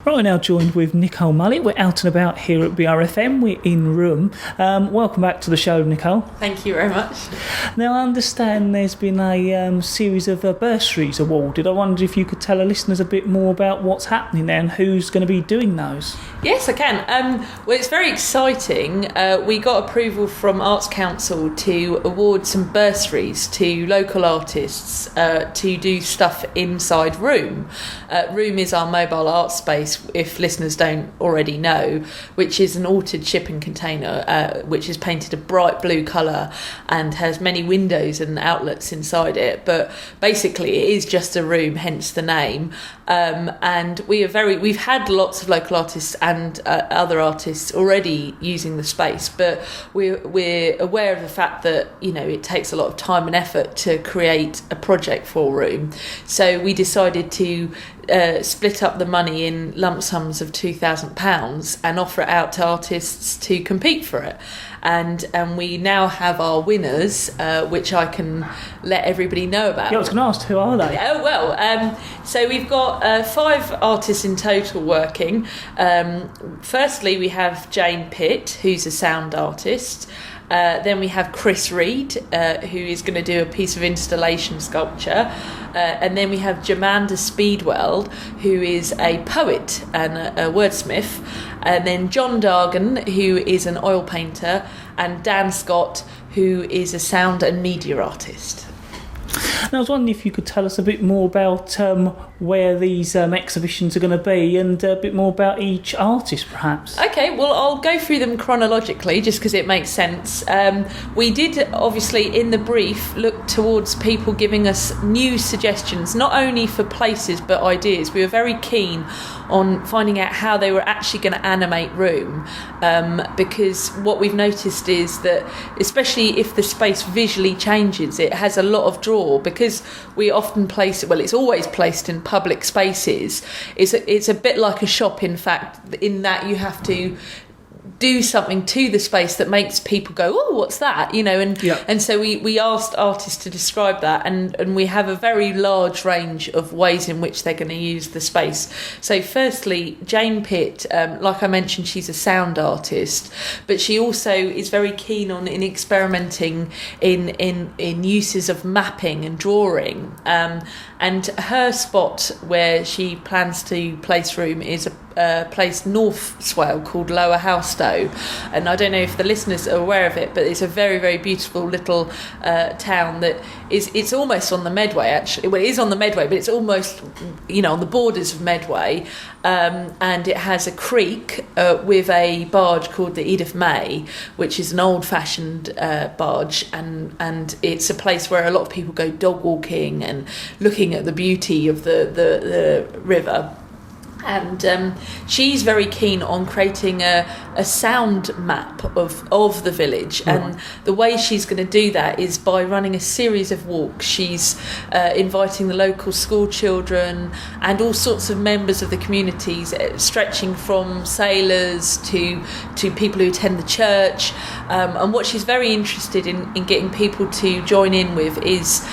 Right, we're now joined with Nicole Mollett. We're out and about here at BRFM. We're in room. Welcome back to the show, Nicole. Thank you very much. Now, I understand there's been a series of bursaries awarded. I wondered if you could tell our listeners a bit more about what's happening there and who's going to be doing those. Yes, I can. Well, it's very exciting. We got approval from Arts Council to award some bursaries to local artists to do stuff inside Room. Room is our mobile art space, if listeners don't already know, which is an altered shipping container which is painted a bright blue colour and has many windows and outlets inside it, but basically it is just a room, hence the name. And we've had lots of local artists and other artists already using the space, but we're aware of the fact that it takes a lot of time and effort to create a project for Room, so we decided to split up the money in lump sums of £2,000 and offer it out to artists to compete for it. And we now have our winners, which I can let everybody know about. Yeah, I was going to ask, who are they? Oh, well, so we've got 5 artists in total working. Firstly, we have Jane Pitt, who's a sound artist. Then we have Chris Reed, who is going to do a piece of installation sculpture. And then we have Jamanda Speedwell, who is a poet and a wordsmith. And then John Dargan, who is an oil painter. And Dan Scott, who is a sound and media artist. And I was wondering if you could tell us a bit more about where these exhibitions are going to be and a bit more about each artist, perhaps. Okay, well, I'll go through them chronologically just because it makes sense. We did, obviously, in the brief, look towards people giving us new suggestions, not only for places but ideas. We were very keen on finding out how they were actually going to animate Room, because what we've noticed is that, especially if the space visually changes, it has a lot of draw, because we often place it, well, it's always placed in public spaces. It's a bit like a shop, in fact, in that you have to do something to the space that makes people go, oh, what's that? And so we asked artists to describe that, and we have a very large range of ways in which they're going to use the space. So firstly, Jane Pitt, like I mentioned, she's a sound artist, but she also is very keen in experimenting in uses of mapping and drawing. And her spot where she plans to place Room is a place north swale called Lower Howstow, and I don't know if the listeners are aware of it, but it's a very, very beautiful little town that it's almost on the Medway, actually. Well, it is on the Medway, but it's almost on the borders of Medway, and it has a creek with a barge called the Edith May, which is an old-fashioned barge, and it's a place where a lot of people go dog walking and looking at the beauty of the river. And she's very keen on creating a sound map of the village, and the way she's going to do that is by running a series of walks. She's inviting the local school children and all sorts of members of the communities, stretching from sailors to people who attend the church, and what she's very interested in getting people to join in with is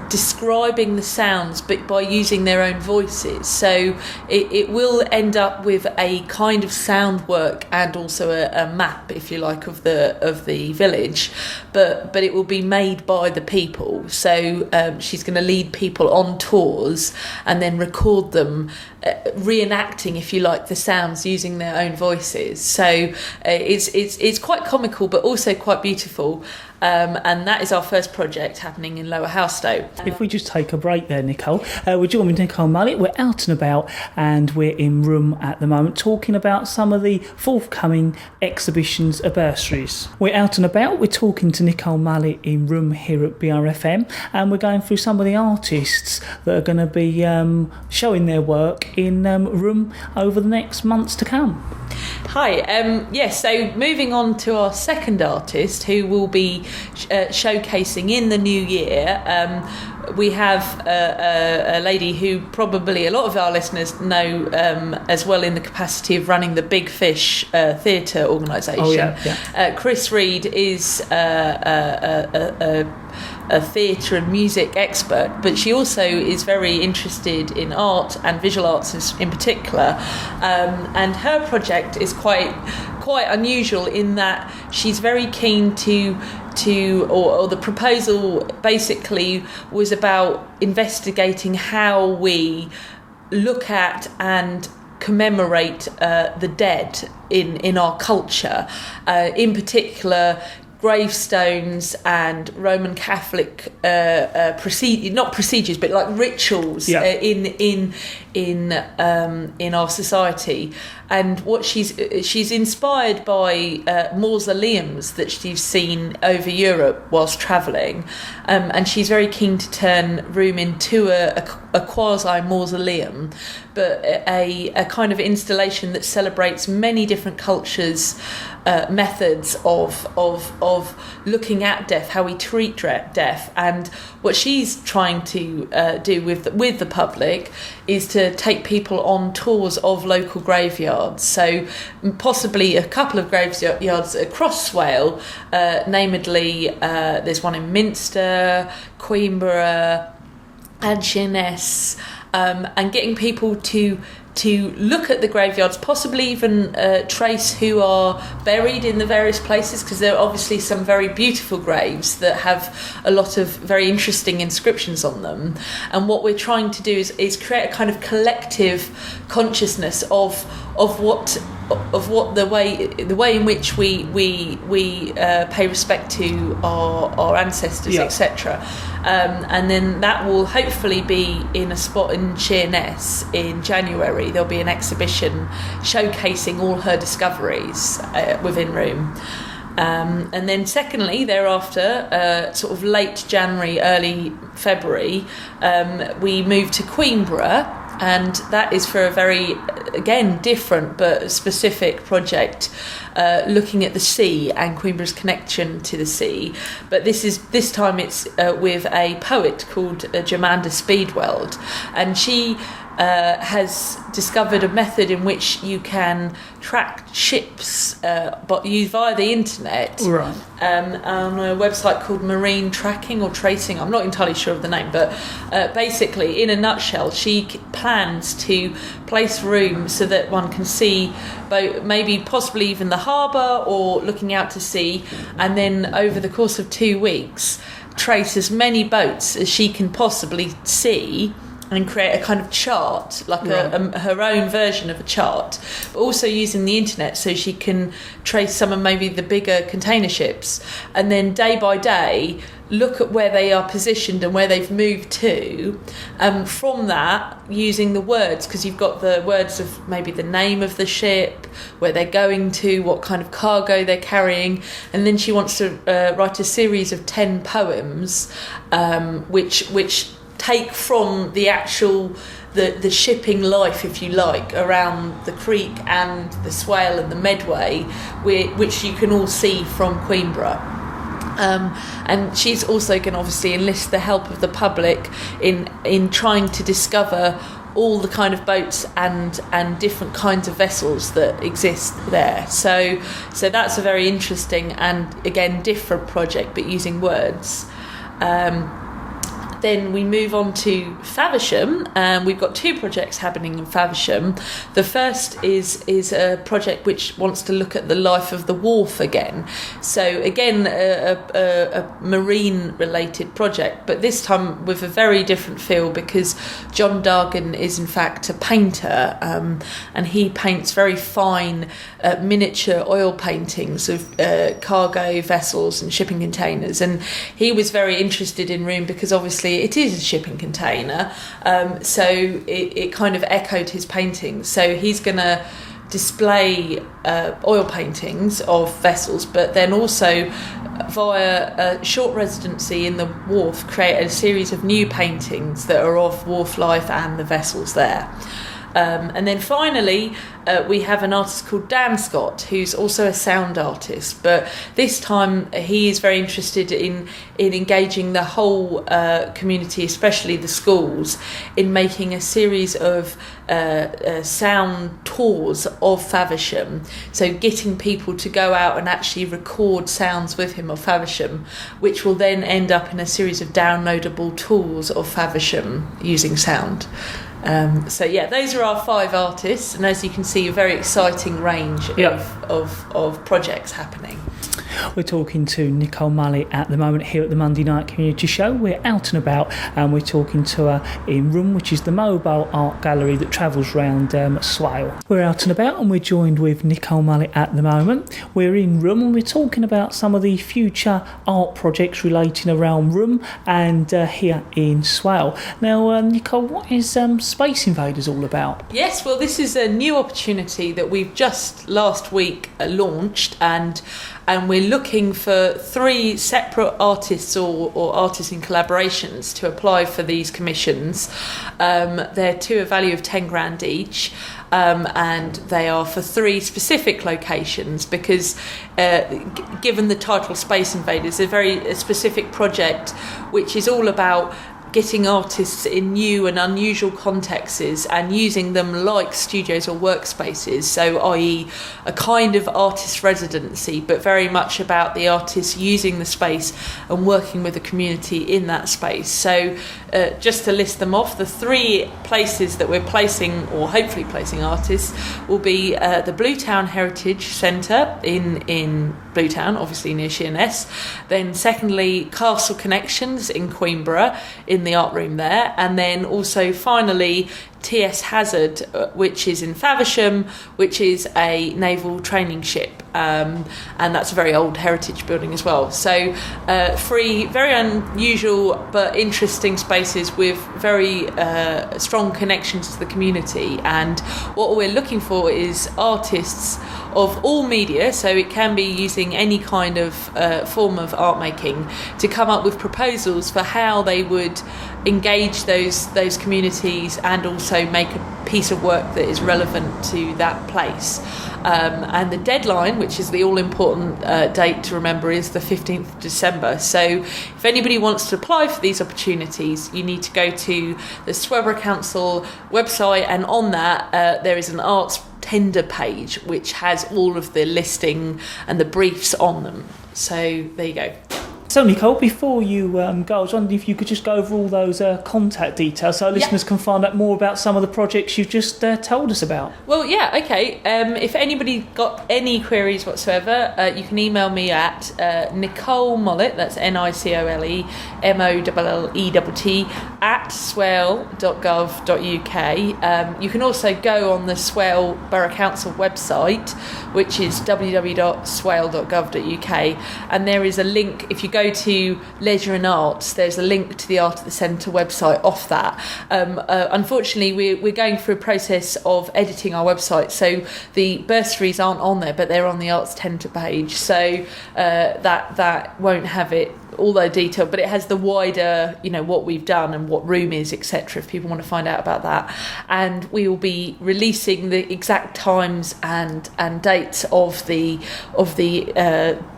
describing the sounds, but by using their own voices. So it will end up with a kind of sound work and also a map, if you like, of the village, but it will be made by the people. So she's going to lead people on tours and then record them reenacting, if you like, the sounds using their own voices. So it's quite comical but also quite beautiful. And that is our first project happening in Lower Howstow. If we just take a break there, Nicole, we're joined with Nicole Mollett. We're out and about, and we're in Room at the moment talking about some of the forthcoming exhibitions of bursaries. We're out and about, we're talking to Nicole Mollett in Room here at BRFM, and we're going through some of the artists that are going to be showing their work in Room over the next months to come. Hi, yes, so moving on to our second artist who will be showcasing in the new year. we have a lady who probably a lot of our listeners know as well in the capacity of running the Big Fish theatre organisation. Oh, yeah. Chris Reed is a theatre and music expert, but she also is very interested in art and visual arts in particular, and her project is quite unusual in that she's very keen to or the proposal basically was about investigating how we look at and commemorate the dead in our culture, in particular gravestones and Roman Catholic not procedures, but like rituals in our society. And what she's inspired by mausoleums that she's seen over Europe whilst travelling, and she's very keen to turn Room into a quasi mausoleum, but a kind of installation that celebrates many different cultures' methods of looking at death, how we treat death. And what she's trying to do with the public is to take people on tours of local graveyards. So possibly a couple of graveyards across Swale, namely there's one in Minster, Queenborough and Sheerness, and getting people to look at the graveyards, possibly even trace who are buried in the various places, because there are obviously some very beautiful graves that have a lot of very interesting inscriptions on them. And what we're trying to do is create a kind of collective consciousness of what the way in which we pay respect to our ancestors, etc. And then that will hopefully be in a spot in Sheerness in January. There'll be an exhibition showcasing all her discoveries within Room. And then secondly, thereafter, sort of late January, early February, we moved to Queenborough, and that is for a very, again, different but specific project, looking at the sea and Queenborough's connection to the sea. But this time it's with a poet called Jemanda Speedweld, and she has discovered a method in which you can track ships but via the internet, right, on a website called Marine Tracking or Tracing. I'm not entirely sure of the name, but basically, in a nutshell, she plans to place Room so that one can see both, maybe possibly even the harbour or looking out to sea, and then over the course of 2 weeks trace as many boats as she can possibly see and create a kind of chart, like her own version of a chart, but also using the internet so she can trace some of maybe the bigger container ships, and then day by day look at where they are positioned and where they've moved to. From that, using the words, because you've got the words of maybe the name of the ship, where they're going to, what kind of cargo they're carrying, and then she wants to write a series of 10 poems, which take from the actual the shipping life, if you like, around the creek and the Swale and the Medway, which you can all see from Queenborough. And she's also going to obviously enlist the help of the public in trying to discover all the kind of boats and different kinds of vessels that exist there. So that's a very interesting and, again, different project, but using words. Then we move on to Faversham, and we've got 2 projects happening in Faversham. The first is a project which wants to look at the life of the wharf again. So again, a marine-related project, but this time with a very different feel, because John Dargan is in fact a painter, and he paints very fine miniature oil paintings of cargo vessels and shipping containers. And he was very interested in Room because obviously it is a shipping container, so it kind of echoed his paintings. So he's going to display oil paintings of vessels, but then also via a short residency in the wharf create a series of new paintings that are of wharf life and the vessels there. And then finally, we have an artist called Dan Scott, who's also a sound artist, but this time he is very interested in engaging the whole community, especially the schools, in making a series of sound tours of Faversham. So getting people to go out and actually record sounds with him of Faversham, which will then end up in a series of downloadable tours of Faversham using sound. Those are our 5 artists, and as you can see, a very exciting range of projects happening. We're talking to Nicole Mollett at the moment here at the Monday Night Community Show. We're out and about, and we're talking to her in Room, which is the mobile art gallery that travels around Swale. We're out and about, and we're joined with Nicole Mollett at the moment. We're in Room, and we're talking about some of the future art projects relating around Room and here in Swale. Now, Nicole, what is Space Invaders all about? Yes, well, this is a new opportunity that we've just last week launched, and we're looking for 3 separate artists or artists in collaborations to apply for these commissions. They're to a value of 10 grand each, and they are for 3 specific locations because given the title Space Invaders, a very specific project which is all about getting artists in new and unusual contexts and using them like studios or workspaces, so i.e. a kind of artist residency, but very much about the artists using the space and working with the community in that space. So just to list them off, the 3 places that we're placing, or hopefully placing artists, will be the Bluetown Heritage Centre in Bluetown, obviously near Sheerness. Then secondly, Castle Connections in Queenborough, in the art room there, and then also finally T.S. Hazard, which is in Faversham, which is a naval training ship, and that's a very old heritage building as well. So 3 very unusual but interesting spaces with very strong connections to the community, and what we're looking for is artists of all media, so it can be using any kind of form of art making, to come up with proposals for how they would engage those communities and also make a piece of work that is relevant to that place. And the deadline, which is the all-important date to remember, is the 15th of December. So if anybody wants to apply for these opportunities, you need to go to the Swale Council website, and on that there is an arts tender page which has all of the listing and the briefs on them. So there you go. So, Nicole, before you go, I was wondering if you could just go over all those contact details so our listeners can find out more about some of the projects you've just told us about. Well, yeah, okay. If anybody got any queries whatsoever, you can email me at Nicole Mollett, that's NicoleMollet, at swale.gov.uk. You can also go on the Swale Borough Council website, which is www.swale.gov.uk, and there is a link. If you go to Leisure and Arts, there's a link to the Art at the Centre website off that. Unfortunately, we're going through a process of editing our website, so the bursaries aren't on there, but they're on the Arts Tender page, so that won't have it all that detail, but it has the wider, what we've done and what Room is, etc., if people want to find out about that. And we will be releasing the exact times and dates of the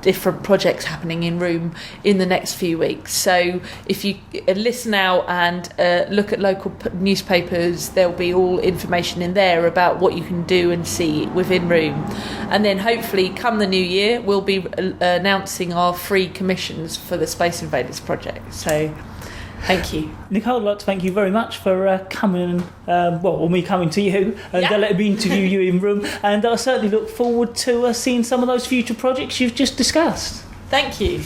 different projects happening in Room in the next few weeks. So if you listen out and look at local newspapers, there'll be all information in there about what you can do and see within Room. And then hopefully come the new year, we'll be announcing our free commissions for the Space Invaders project. So thank you, Nicole. I'd like to thank you very much for coming or me coming to you and letting me interview you in Room, and I certainly look forward to seeing some of those future projects you've just discussed. Thank you.